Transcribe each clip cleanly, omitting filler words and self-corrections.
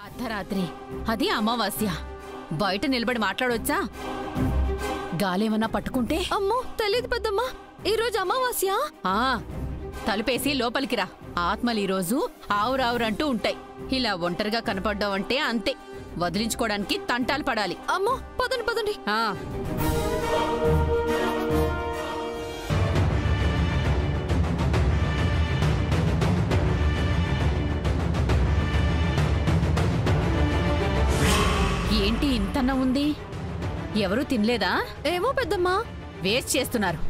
అర్ధరాత్రి, అది అమావాస్య. బయట నిలబడి మాట్లాడొచ్చా? గాలేమన్నా పట్టుకుంటే? అమ్మో తెలీదు పెద్దమ్మా, ఈరోజు అమావాస్య. తలుపేసి లోపలికి రా. ఆత్మలు ఈరోజు ఆవురావురంటూ ఉంటాయి. ఇలా ఒంటరిగా కనపడ్డావంటే అంతే, వదిలించుకోవడానికి తంటాలు పడాలి. అమ్మో పదండి పదండి. ఏంటి ఇంతన్నా ఉంది? ఎవరూ తినలేదా? ఏమో పెద్దమ్మా, వేస్ట్ చేస్తున్నారు.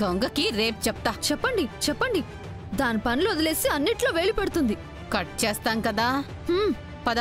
గంగకి రేపు చెప్తా. చెప్పండి చెప్పండి, దాని పనులు వదిలేసి అన్నిట్లో వేలు పెడుతుంది. కట్ చేస్తాం కదా. పద.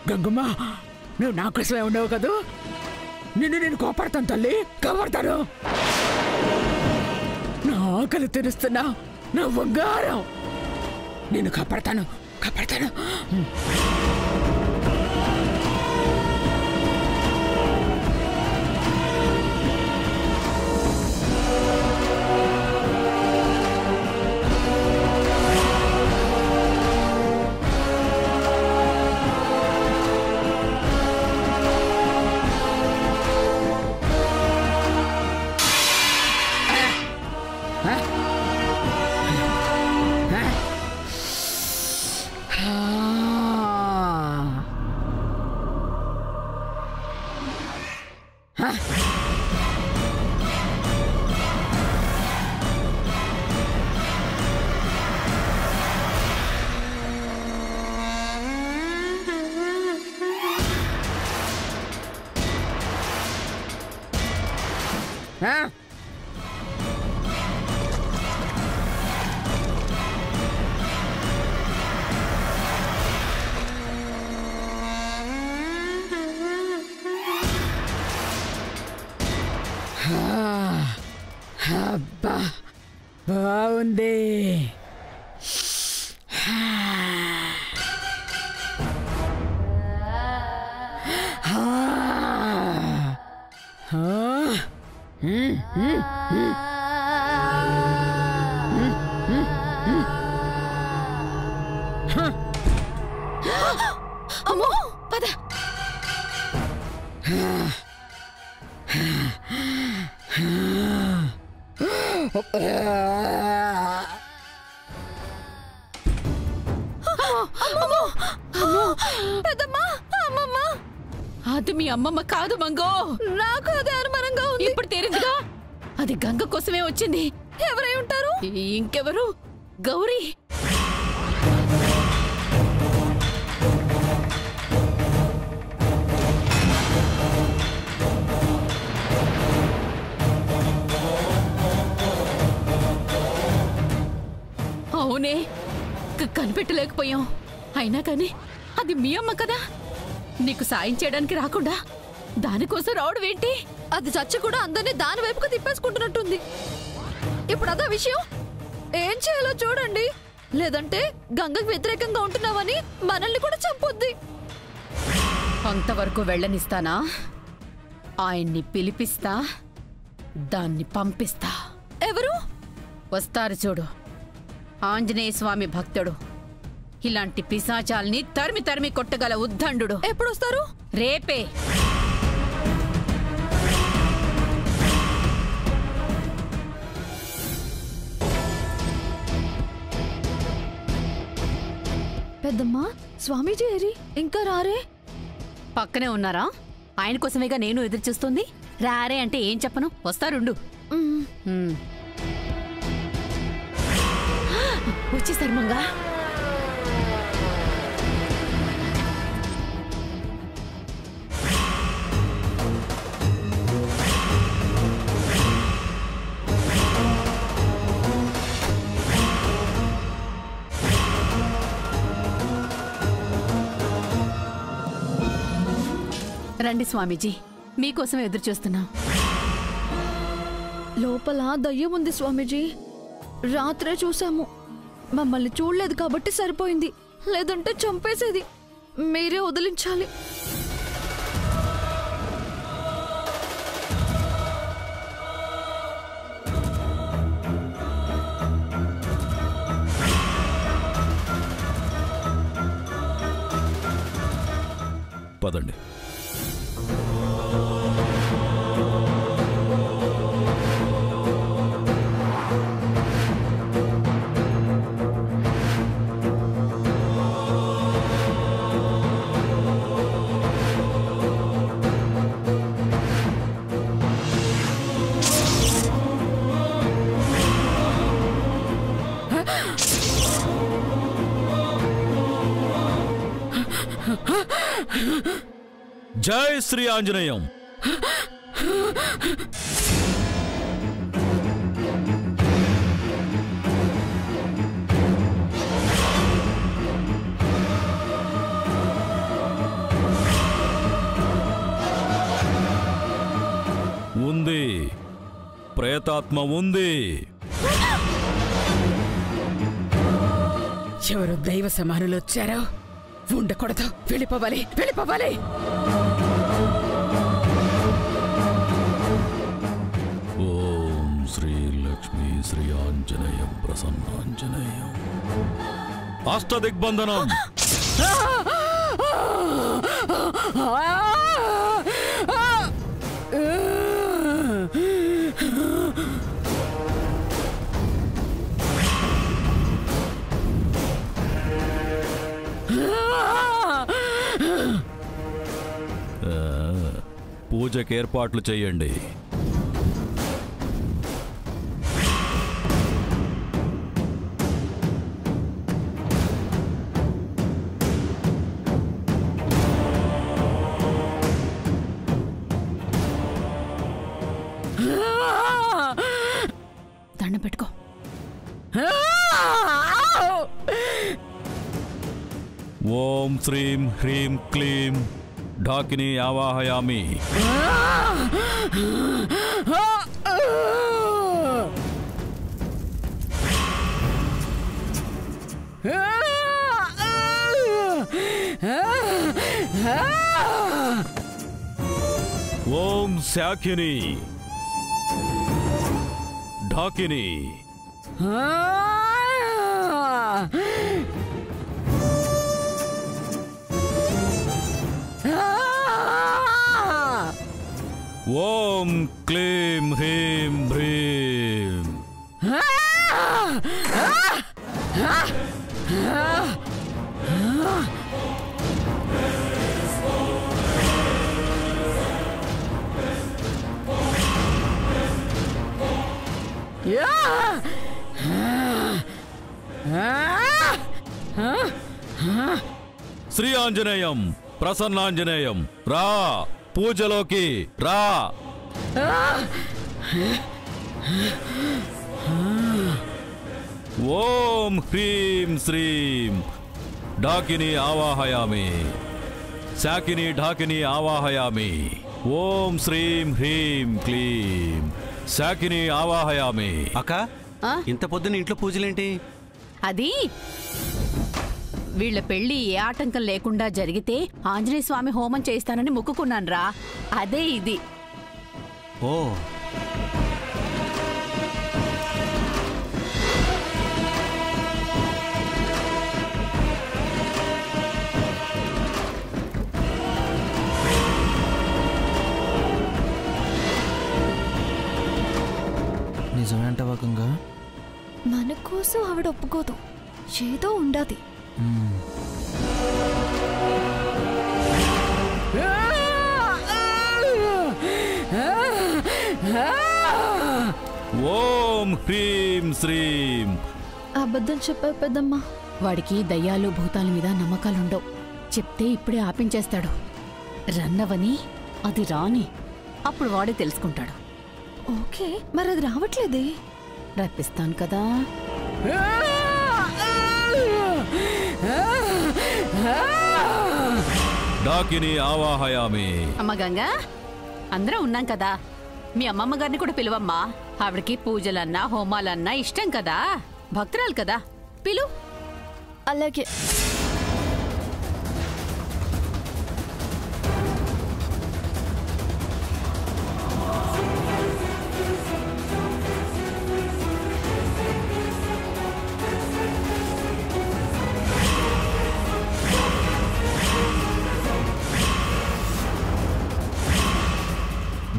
గంగమ్మ, నువ్వు నా కోసమే ఉండవు కదూ. నేను కోపడతాను తల్లి, కోపడతాను. నా ఆకలి తెరుస్తున్నా, నా బంగారం. నేను కాపాడతాను. అబ్బా, బాగుంది. అమ్మో పద. పెద్దమ్మా, అమ్మమ్మ, అది మీ అమ్మమ్మ కాదు మంగో. నాకు అదే అనుమానంగా ఉంది. ఇప్పుడు తేరిందిగా, అది గంగ కోసమే వచ్చింది. ఎవరై ఉంటారు? ఇంకెవరు? గౌరీ. అవునే, కనిపెట్టలేకపోయాం. అయినా కానీ అది మీ అమ్మ కదా, నీకు సాయం చేయడానికి రాకుండా దానికోసం రావడం ఏంటి? అది చచ్చి కూడా అందరినీ దాని వైపుకు తిప్పేసుకుంటున్నట్టుంది. ఇప్పుడు అదే విషయం. ఏం చేయాలో చూడండి, లేదంటే గంగకు వ్యతిరేకంగా ఉంటున్నావని మనల్ని కూడా చంపొద్ది. అంతవరకు వెళ్ళనిస్తానా? ఆయన్ని పిలిపిస్తా, దాన్ని పంపిస్తా. ఎవరు వస్తారు చూడు, ఆంజనేయ స్వామి భక్తుడు. ఇలాంటి పిశాచాల్ని తరిమి తరిమి కొట్టగల ఉద్దండు. ఎప్పుడొస్తారు? రేపే. పెద్దమ్మా, స్వామీజీ ఏరి ఇంకా రారే? పక్కనే ఉన్నారా? ఆయన కోసమేగా నేను ఎదురు చూస్తుంది. రారే అంటే ఏం చెప్పను, వస్తారుండు. వచ్చేసారు మంగా. రండి స్వామీజీ, మీకోసం ఎదురు చూస్తున్నాం. లోపల దయ్యం ఉంది స్వామీజీ. రాత్రే చూసాము. మమ్మల్ని చూడలేదు కాబట్టి సరిపోయింది, లేదంటే చంపేసేది. మీరే వదిలించాలి. పదండి. జై శ్రీ ఆంజనేయం. ఉంది, ప్రేతాత్మ ఉంది. ఎవరు దైవ సమానులు వచ్చారో? ఉండకూడదు, వెళ్ళిపోవాలి, వెళ్ళిపోవాలి. ఓం శ్రీ లక్ష్మీ శ్రీ ఆంజనేయం ప్రసన్నాంజనేయం. అష్టదిగ్బంధనం. పూజకి ఏర్పాట్లు చేయండి. దండం పెట్టుకో. ఓం శ్రీం హ్రీం క్లీం ఢాకిని ఆవాహయామి. ఓం శాకిని ఢాకిని. ఓం క్లీం హ్రీం భ్రీం. శ్రీ ఆంజనేయం ప్రసన్నాంజనేయం రా పూజలోకి రా. ఓం హ్రీం శ్రీం ఢాకిని ఆవాహయామి శాకిని ఢాకిని ఆవాహయామి. ఓం శ్రీం హ్రీం క్లీం శాకిని ఆవాహయామి. అక్క ఇంత పొద్దున ఇంట్లో పూజలేంటి? అది వీళ్ల పెళ్లి ఏ ఆటంకం లేకుండా జరిగితే ఆంజనేయ స్వామి హోమం చేస్తానని మొక్కుకున్నాన్రా. అదే ఇది. ఓ నిజమేంటవా గంగా? మన కోసం ఆవిడ ఒప్పుకోదు, ఏదో ఉండదు. ఓం హ్రీం శ్రీం. అబద్ధం చెప్పావు పెద్దమ్మా. వాడికి దయ్యాలు భూతాల మీద నమ్మకాలుండవు. చెప్తే ఇప్పుడే ఆపించేస్తాడు. రన్నవని అది రాని అప్పుడు వాడే తెలుసుకుంటాడు. ఓకే, మరి అది రావట్లేదే. రప్పిస్తాను కదా. ఢాకిని ఆవాహయామి. అమ్మ గంగా, అందరం ఉన్నాం కదా, మీ అమ్మమ్మ గారిని కూడా పిలువమ్మా. ఆవిడకి పూజలన్నా హోమాలన్నా ఇష్టం కదా, భక్తురాలు కదా, పిలు. అలాగే.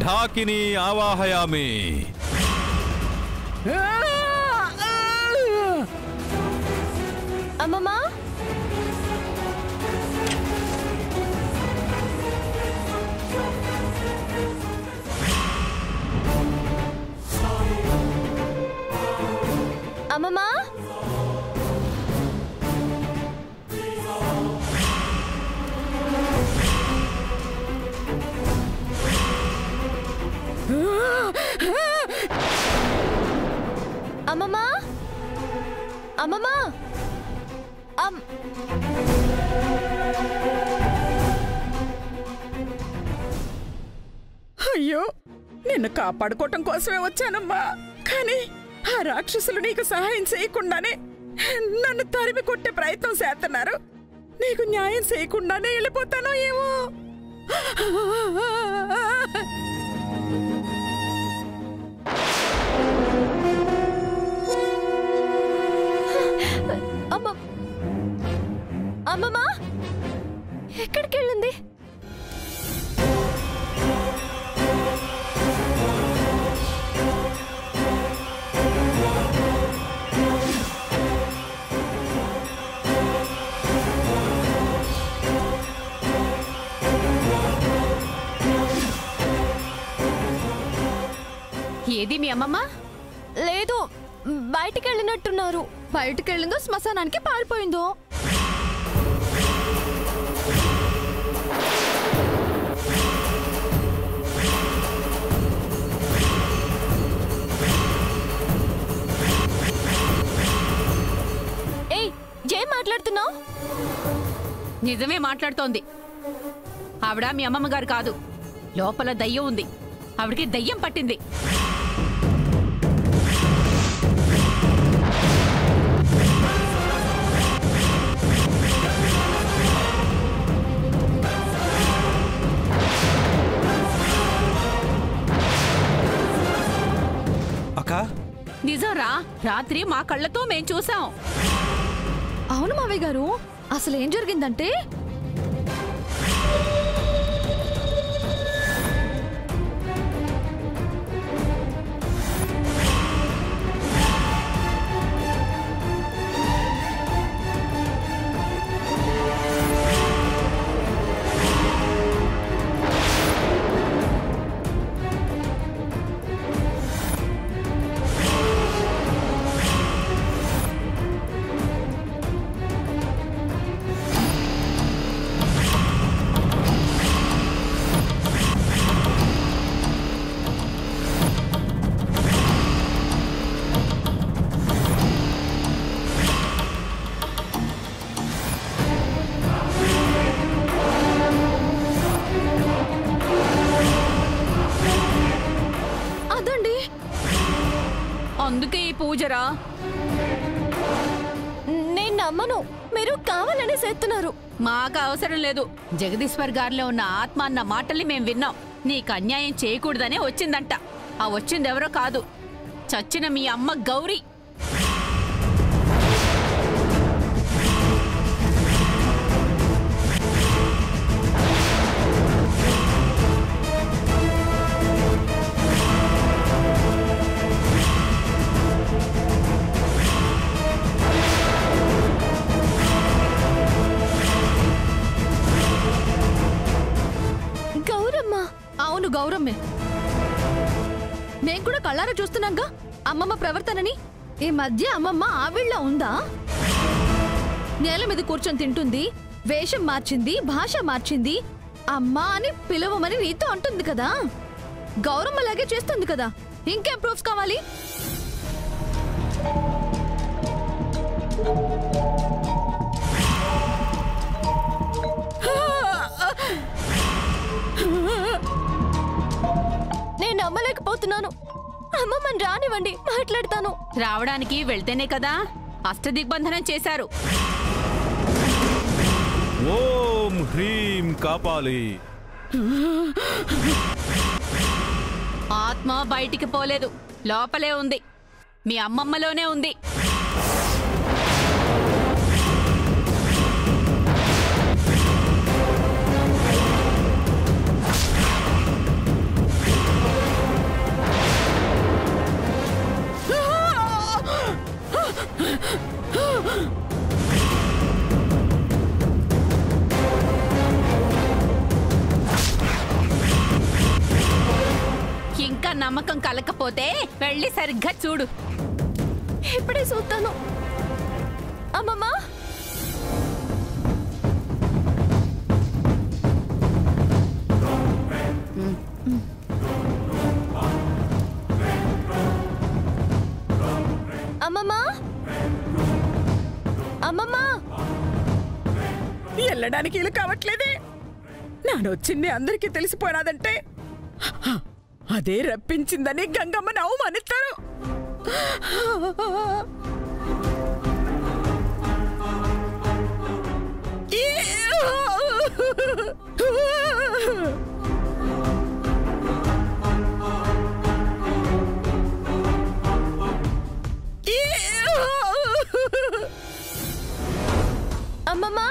ఢాకిని ఆవాహయామి. అమ్మమ్మా, అమ్మమ్మా, అమ్మమ్మా, అమ్మమ్మా, అయ్యో, నిన్ను కాపాడుకోవటం కోసమే వచ్చానమ్మా. కానీ ఆ రాక్షసులు నీకు సహాయం చేయకుండానే నన్ను తరిమి కొట్టే ప్రయత్నం చేస్తున్నారు. నీకు న్యాయం చేయకుండానే వెళ్ళిపోతానో ఏమో. అమ్మమ్మా, ఎక్కడికి వెళ్ళింది? ఏది మీ అమ్మమ్మ? లేదు, బయటికి వెళ్ళినట్టున్నారు. బయటికి వెళ్ళిందో శ్మశానానికి పారిపోయిందో. ఏయ్, ఏం మాట్లాడుతున్నావు? నిజమే మాట్లాడుతోంది. ఆవిడ మీ అమ్మమ్మ గారు కాదు, లోపల దయ్యం ఉంది. ఆవిడకి దయ్యం పట్టింది. అక్క నిజంరా, రాత్రి మా కళ్ళతో మేం చూసాం. అవును మావయ్య గారు, అసలు ఏం జరిగిందంటే నేను నమ్మను, మీరు కావాలని చేస్తున్నారు. మాకు అవసరం లేదు. జగదీశ్వర్ గారిలో ఉన్న ఆత్మ అన్న మాటల్ని మేం విన్నాం. నీకు అన్యాయం చేయకూడదనే వచ్చిందంట. ఆ వచ్చిందెవరో కాదు, చచ్చిన మీ అమ్మ గౌరీ. అవును, గౌరమ్మే. మేం కూడా కళ్ళారా చూస్తున్నాంగా అమ్మమ్మ ప్రవర్తనని. ఈ మధ్య అమ్మమ్మ ఆవిళ్ళ ఉందా? నేల మీద కూర్చొని తింటుంది, వేషం మార్చింది, భాష మార్చింది, అమ్మా అని పిలవమని నీతో అంటుంది కదా. గౌరమ్మలాగే చేస్తుంది కదా. ఇంకేం ప్రూఫ్స్ కావాలి? నేను నమ్మలేకపోతున్నాను. అమ్మమ్మని రానివ్వండి, మాట్లాడతాను. రావడానికి వెళ్తేనే కదా అష్టదిగ్బంధనం చేశారు. ఓం హ్రీం కాపాలి. ఆత్మ బయటికి పోలేదు, లోపలే ఉంది. మీ అమ్మమ్మలోనే ఉంది. ఇంకా నమ్మకం కలకపోతే వెళ్ళి సరిగ్గా చూడు. ఇప్పుడే చూస్తాను. అమ్మమ్మా, అమ్మమ్మా, అమ్మమ్మా. వెళ్ళడానికి ఇల్లు కావట్లేదే. నానొచ్చింది అందరికీ తెలిసిపోయినాదంటే అదే రప్పించిందని గంగమ్మని అవమానిస్తారు. అమ్మమ్మా,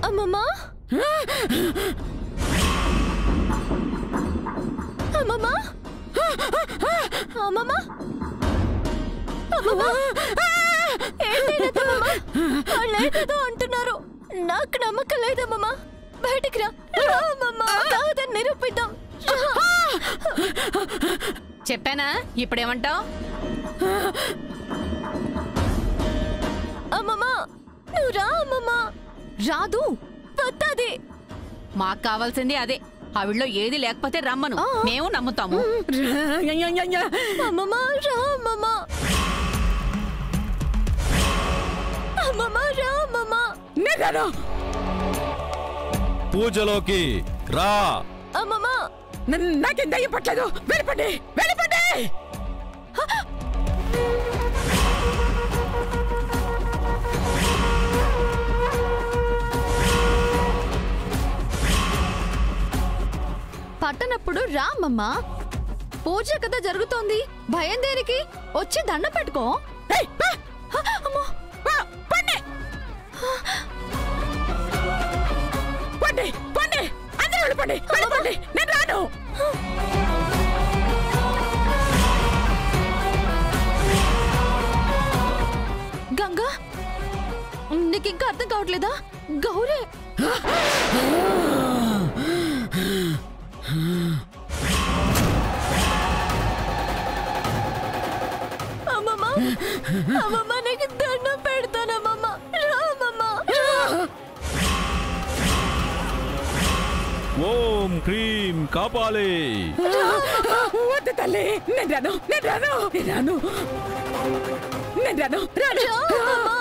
అమ్మమ్మా, అమ్మమ్మా, అమ్మమ్మా, అమ్మమ్మా. ఏంటమ్మా, వాళ్ళేదో అంటున్నారు. నాకు నమ్మకం లేదమ్మమ్మా. బయటికి రా. అమ్మమ్మా, కాదని నిరూపిద్దాం. చెప్పానా? ఇప్పుడేమంటావు? అమ్మమ్మా, నువ్వు రా. అమ్మమ్మా రాదు, వద్దాది. మాకు కావాల్సింది అదే. ఆవిడలో ఏది లేకపోతే రమ్మను, మేము నమ్ముతాము. అమ్మమ్మా రా. అమ్మమ్మా, అమ్మమ్మా రా. అమ్మమ్మా, నేను పూజలోకి రా. అమ్మమ్మా. నాకేం దయ్యం పట్టలేదు. వెళ్ళిపోండి, వెళ్ళిపోండి. పట్టనప్పుడు రా అమ్మమ్మా. పూజ కదా జరుగుతోంది, భయం దేనికి? వచ్చి దండ పెట్టుకో. అమ్మో, పండి పండి పండి, అందరూ వెళ్ళిపోండి, వెళ్ళిపోండి. నేను రాను. గంగా, నీకింకా అర్థం కావట్లేదా? గౌరీ అమ్మమ్మా, అమ్మమ్మా నీకు దండం పెడతానమ్మమ్మా. రా అమ్మమ్మా. ఓం హ్రీం కాపాలి. వద్దు తల్లి, నేను రాను, నేను రాను, నేను రాను, నేను రాను రాను